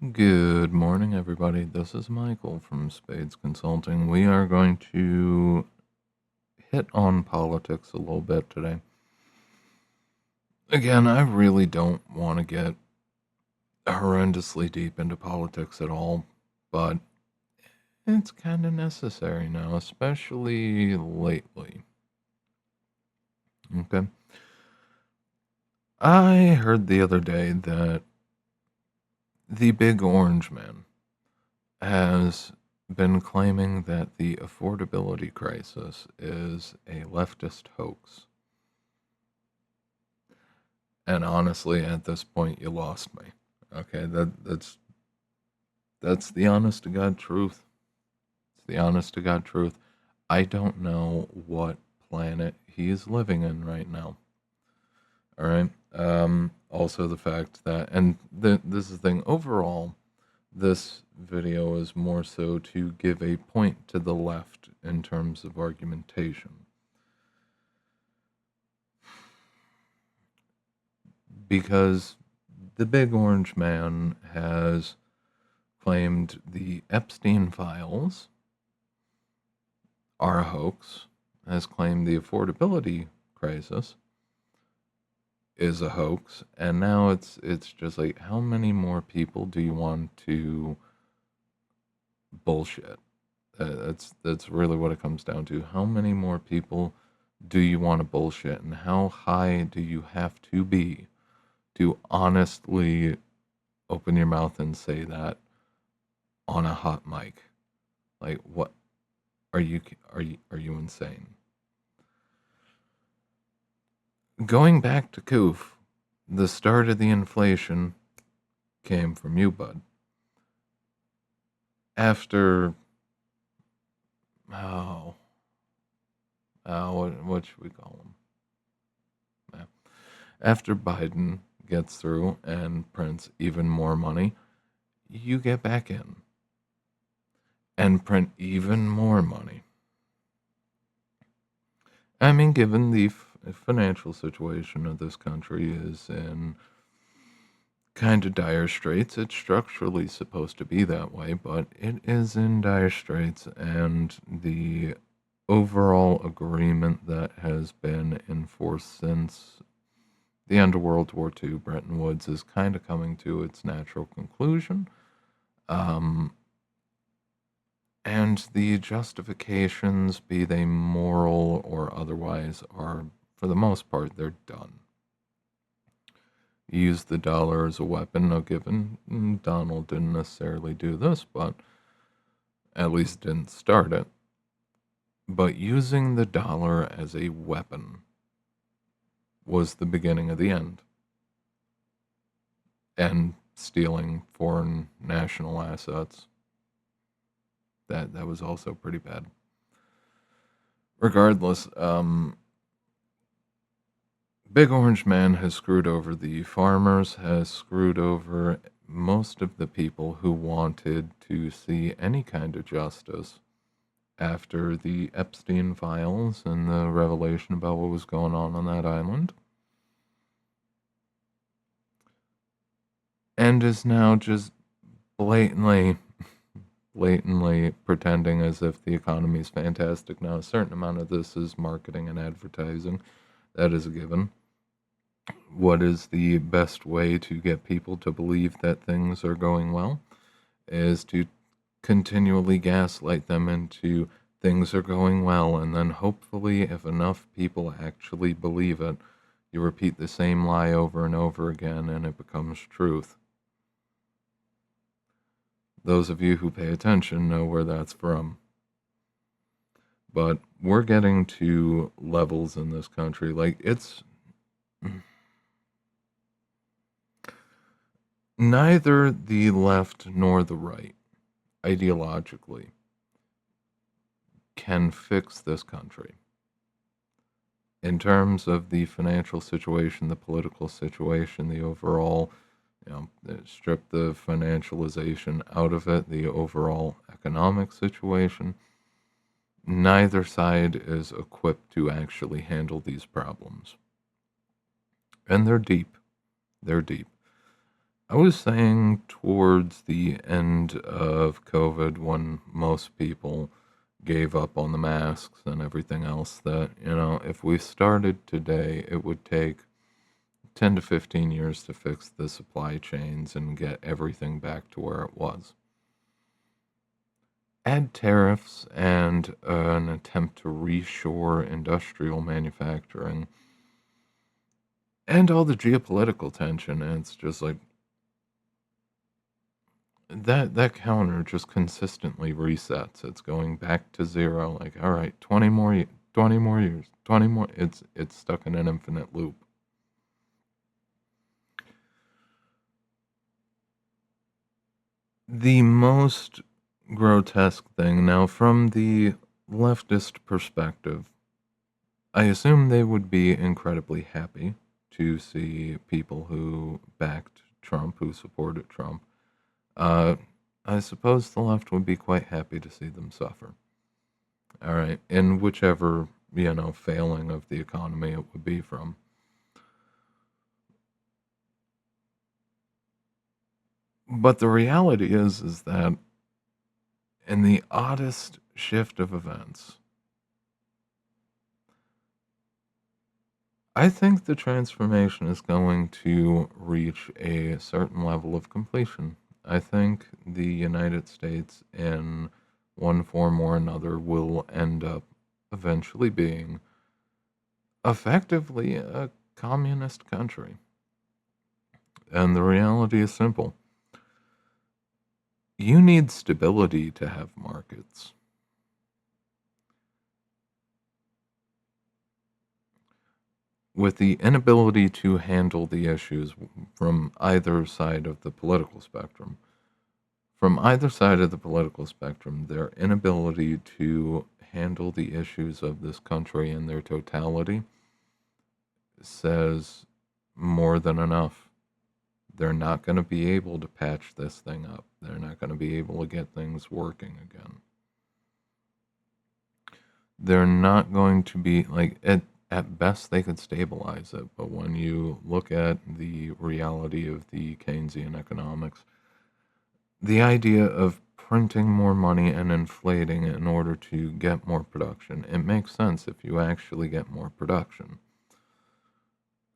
Good morning, everybody. This is Michael from Spades Consulting. We are going to hit on politics a little bit today. Again, I really don't want to get horrendously deep into politics at all, but it's kind of necessary now, especially lately. Okay. I heard the other day that the big orange man has been claiming that the affordability crisis is a leftist hoax. And honestly, at this point, you lost me. Okay, that's the honest to God truth. It's the honest to God truth. I don't know what planet he is living in right now. All right. Also, the fact that, and this is the thing. Overall, this video is more so to give a point to the left in terms of argumentation. Because the big orange man has claimed the Epstein files are a hoax, has claimed the affordability crisis is a hoax, and now it's just like, how many more people do you want to bullshit? That's really what it comes down to. How many more people do you want to bullshit, and how high do you have to be to honestly open your mouth and say that on a hot mic? Like, what are you insane? Going back to Koof, the start of the inflation came from you, bud. After oh, what should we call him? Yeah. After Biden gets through and prints even more money, you get back in and print even more money. I mean, given the financial situation of this country is in kind of dire straits, it's structurally supposed to be that way, but it is in dire straits, and the overall agreement that has been enforced since the end of World War II, Bretton Woods, is kind of coming to its natural conclusion. And the justifications, be they moral or otherwise, are, for the most part, they're done. Use the dollar as a weapon. Now, given Donald didn't necessarily do this, but at least didn't start it. But using the dollar as a weapon was the beginning of the end. And stealing foreign national assets. That was also pretty bad. Regardless, Big Orange Man has screwed over the farmers, has screwed over most of the people who wanted to see any kind of justice after the Epstein files and the revelation about what was going on that island. And is now just blatantly pretending as if the economy is fantastic. Now, a certain amount of this is marketing and advertising. That is a given. What is the best way to get people to believe that things are going well? Is to continually gaslight them into things are going well, and then hopefully, if enough people actually believe it, you repeat the same lie over and over again, and it becomes truth. Those of you who pay attention know where that's from. But we're getting to levels in this country, like, it's neither the left nor the right, ideologically, can fix this country. In terms of the financial situation, the political situation, the overall, strip the financialization out of it, the overall economic situation, neither side is equipped to actually handle these problems. And they're deep. They're deep. I was saying towards the end of COVID when most people gave up on the masks and everything else that, if we started today, it would take 10 to 15 years to fix the supply chains and get everything back to where it was. Add tariffs and an attempt to reshore industrial manufacturing and all the geopolitical tension, and it's just like that counter just consistently resets. It's going back to zero. Like, all right, 20 more years, 20 more. It's stuck in an infinite loop. The most grotesque thing now, from the leftist perspective, I assume they would be incredibly happy to see people who backed Trump, who supported Trump. Uh, I suppose the left would be quite happy to see them suffer. All right, in whichever failing of the economy it would be from. But the reality is that in the oddest shift of events, I think the transformation is going to reach a certain level of completion. I think the United States, in one form or another, will end up eventually being effectively a communist country. And the reality is simple: you need stability to have markets. With the inability to handle the issues from either side of the political spectrum, their inability to handle the issues of this country in their totality says more than enough. They're not going to be able to patch this thing up. They're not going to be able to get things working again. They're not going to be like at best they could stabilize it, but when you look at the reality of the Keynesian economics, the idea of printing more money and inflating it in order to get more production, it makes sense if you actually get more production.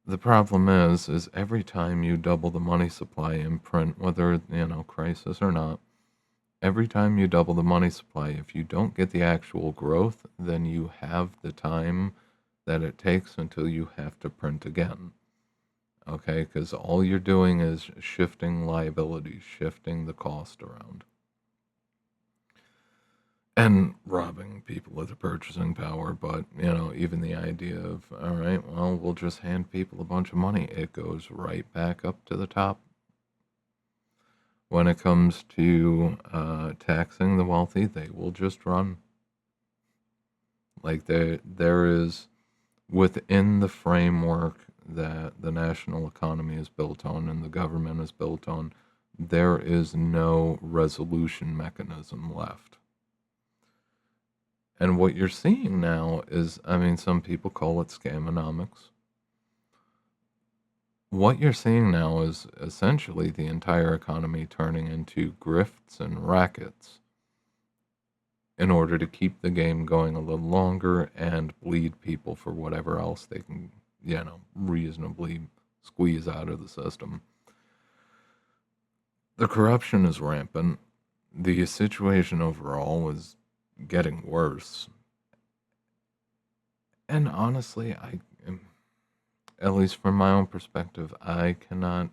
The problem is every time you double the money supply in print, whether, crisis or not, every time you double the money supply, if you don't get the actual growth, then you have the time that it takes until you have to print again. Okay, because all you're doing is shifting liabilities, shifting the cost around, and robbing people of the purchasing power. But, even the idea of, all right, well, we'll just hand people a bunch of money, it goes right back up to the top. When it comes to taxing the wealthy, they will just run. Like, there is, within the framework that the national economy is built on and the government is built on, there is no resolution mechanism left. And what you're seeing now is, some people call it scamonomics. What you're seeing now is essentially the entire economy turning into grifts and rackets in order to keep the game going a little longer and bleed people for whatever else they can, reasonably squeeze out of the system. The corruption is rampant. The situation overall is getting worse. And honestly, at least from my own perspective, I can't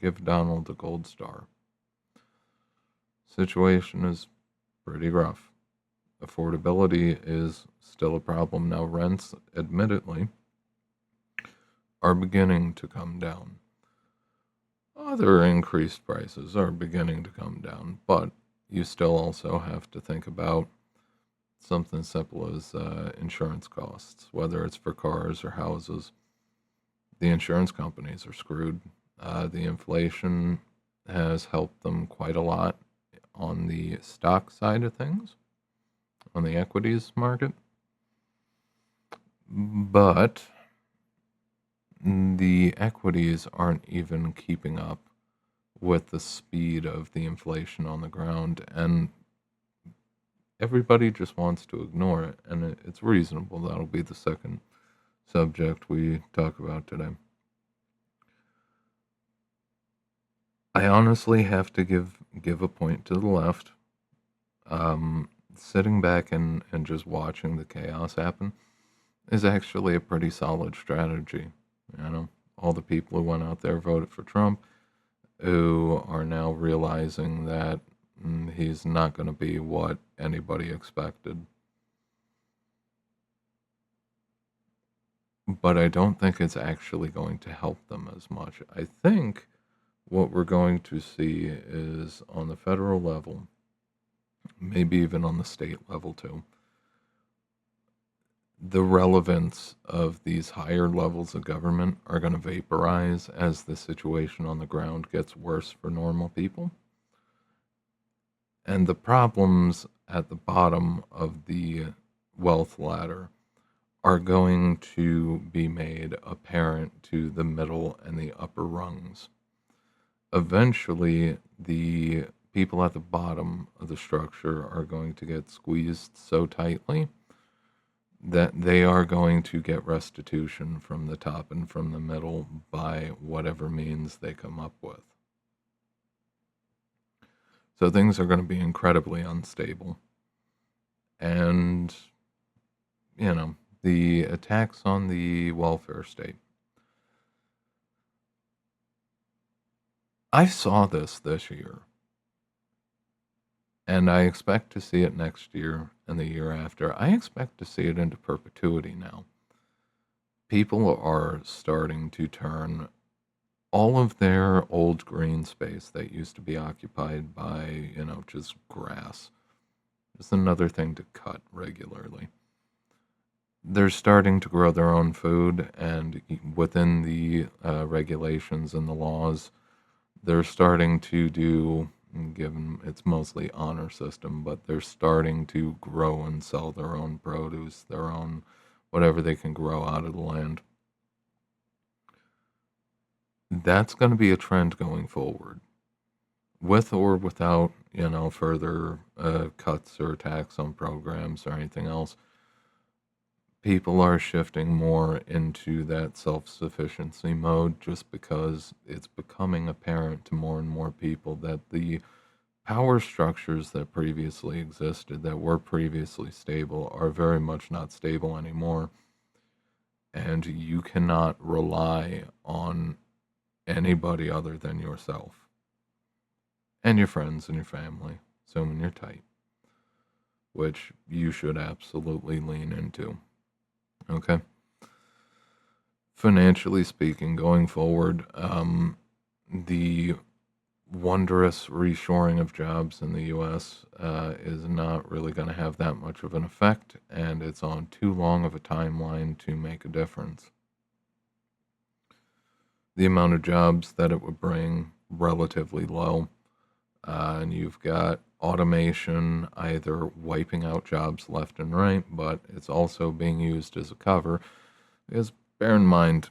give Donald a gold star. Situation is pretty rough. Affordability is still a problem. Now, rents, admittedly, are beginning to come down. Other increased prices are beginning to come down, but you still also have to think about something simple as insurance costs, whether it's for cars or houses. The insurance companies are screwed. The inflation has helped them quite a lot on the stock side of things, on the equities market. But the equities aren't even keeping up with the speed of the inflation on the ground, and everybody just wants to ignore it, and it's reasonable. That'll be the second subject we talk about today. I honestly have to give a point to the left. Sitting back and just watching the chaos happen is actually a pretty solid strategy. You know, all the people who went out there voted for Trump, who are now realizing that he's not going to be what anybody expected. But I don't think it's actually going to help them as much. I think what we're going to see is on the federal level, maybe even on the state level too, the relevance of these higher levels of government are going to vaporize as the situation on the ground gets worse for normal people. And the problems at the bottom of the wealth ladder are going to be made apparent to the middle and the upper rungs. Eventually, the people at the bottom of the structure are going to get squeezed so tightly that they are going to get restitution from the top and from the middle by whatever means they come up with. So things are going to be incredibly unstable. And, you know, the attacks on the welfare state. I saw this year, and I expect to see it next year and the year after. I expect to see it into perpetuity now. People are starting to turn all of their old green space that used to be occupied by, just grass. Just another thing to cut regularly. They're starting to grow their own food, and within the regulations and the laws, they're starting to do, given it's mostly honor system, but they're starting to grow and sell their own produce, their own whatever they can grow out of the land. That's going to be a trend going forward, with or without, further cuts or attacks on programs or anything else. People are shifting more into that self-sufficiency mode just because it's becoming apparent to more and more people that the power structures that previously existed, that were previously stable, are very much not stable anymore. And you cannot rely on anybody other than yourself and your friends and your family, assuming you're tight, which you should absolutely lean into. Okay? Financially speaking, going forward, the wondrous reshoring of jobs in the U.S. Is not really going to have that much of an effect, and it's on too long of a timeline to make a difference. The amount of jobs that it would bring, relatively low, and you've got automation either wiping out jobs left and right, but it's also being used as a cover. Because bear in mind,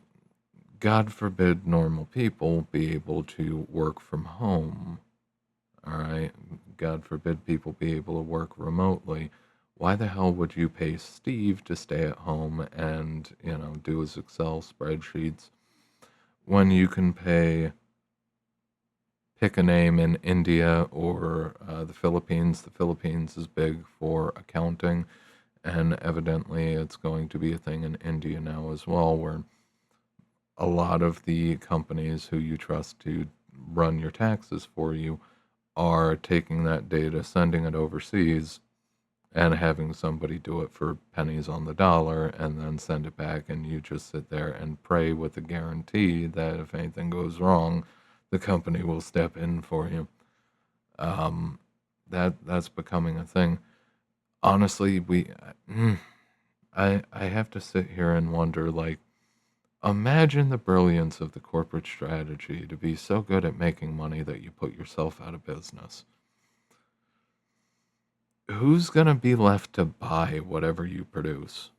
God forbid normal people be able to work from home. All right. God forbid people be able to work remotely. Why the hell would you pay Steve to stay at home and, do his Excel spreadsheets when you can pick a name in India or the Philippines? The Philippines is big for accounting, and evidently it's going to be a thing in India now as well, where a lot of the companies who you trust to run your taxes for you are taking that data, sending it overseas, and having somebody do it for pennies on the dollar and then send it back, and you just sit there and pray with a guarantee that if anything goes wrong, the company will step in for you. That's becoming a thing. Honestly, I have to sit here and wonder, like, imagine the brilliance of the corporate strategy to be so good at making money that you put yourself out of business. Who's going to be left to buy whatever you produce?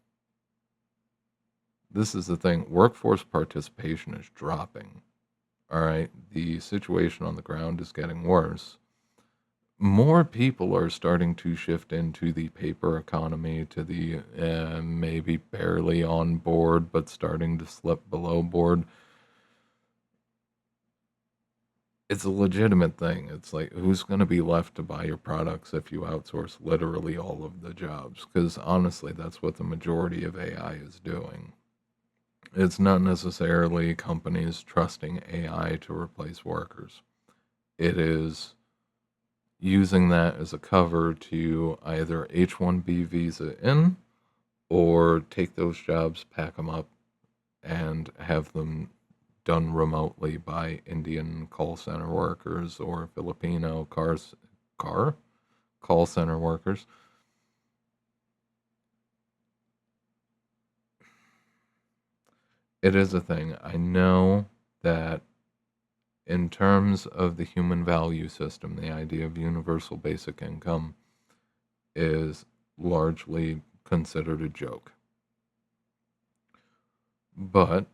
This is the thing. Workforce participation is dropping. All right. The situation on the ground is getting worse. More people are starting to shift into the paper economy, to the maybe barely on board, but starting to slip below board. It's a legitimate thing. It's like, who's going to be left to buy your products if you outsource literally all of the jobs? Because honestly, that's what the majority of AI is doing. It's not necessarily companies trusting AI to replace workers. It is using that as a cover to either H-1B visa in or take those jobs, pack them up, and have them done remotely by Indian call center workers or Filipino car call center workers. It is a thing. I know that in terms of the human value system, the idea of universal basic income is largely considered a joke. But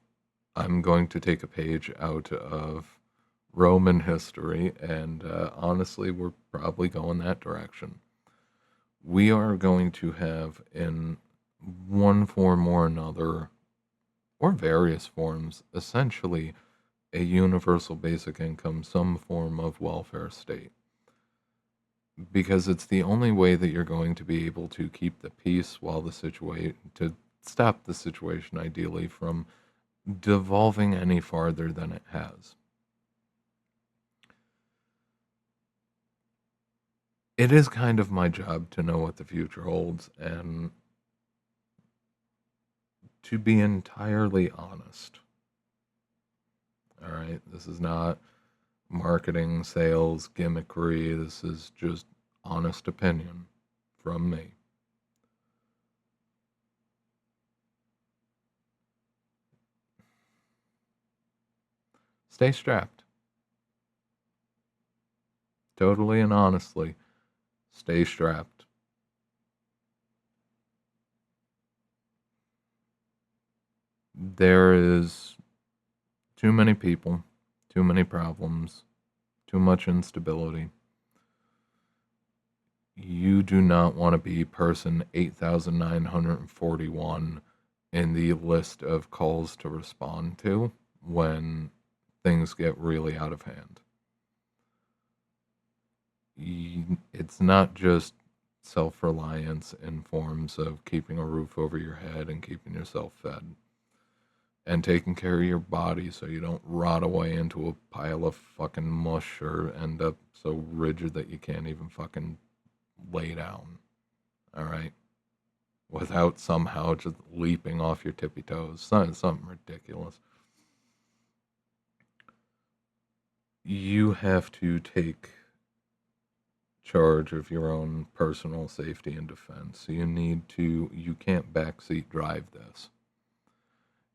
I'm going to take a page out of Roman history, and honestly, we're probably going that direction. We are going to have, in one form or another, or various forms, essentially a universal basic income, some form of welfare state. Because it's the only way that you're going to be able to keep the peace while the situation, to stop the situation ideally from devolving any farther than it has. It is kind of my job to know what the future holds and to be entirely honest. All right, this is not marketing, sales, gimmickry. This is just honest opinion from me. Stay strapped. Totally and honestly, stay strapped. There is too many people, too many problems, too much instability. You do not want to be person 8,941 in the list of calls to respond to when things get really out of hand. It's not just self reliance in forms of keeping a roof over your head and keeping yourself fed and taking care of your body so you don't rot away into a pile of fucking mush or end up so rigid that you can't even fucking lay down. All right. Without somehow just leaping off your tippy toes. Something ridiculous. You have to take charge of your own personal safety and defense. You can't backseat drive this.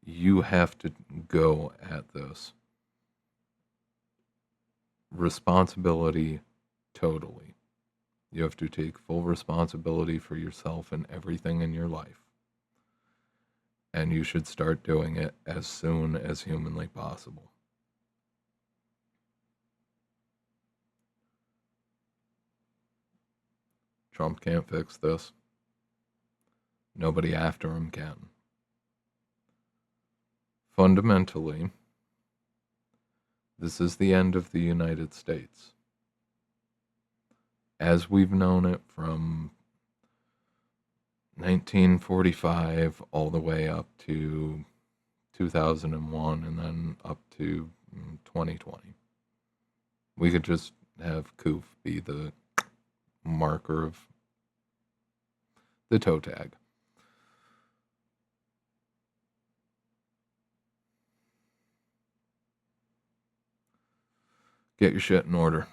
You have to go at this. Responsibility totally. You have to take full responsibility for yourself and everything in your life. And you should start doing it as soon as humanly possible. Trump can't fix this. Nobody after him can. Fundamentally, this is the end of the United States. As we've known it from 1945 all the way up to 2001 and then up to 2020. We could just have Koof be the marker of the toe tag. Get your shit in order.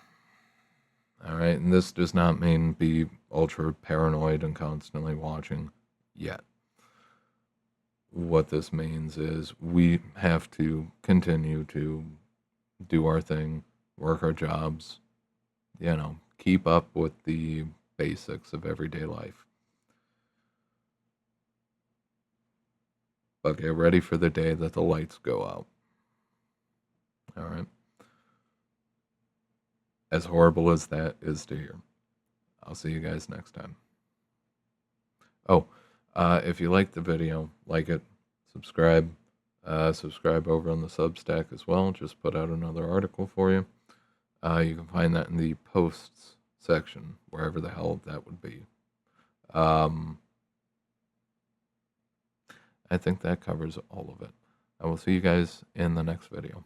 All right, and this does not mean be ultra paranoid and constantly watching yet. What this means is we have to continue to do our thing, work our jobs, keep up with the basics of everyday life. but get ready for the day that the lights go out. All right. As horrible as that is to hear. I'll see you guys next time. Oh, if you liked the video, like it, subscribe. Subscribe over on the Substack as well. Just put out another article for you. You can find that in the posts section, wherever the hell that would be. I think that covers all of it. I will see you guys in the next video.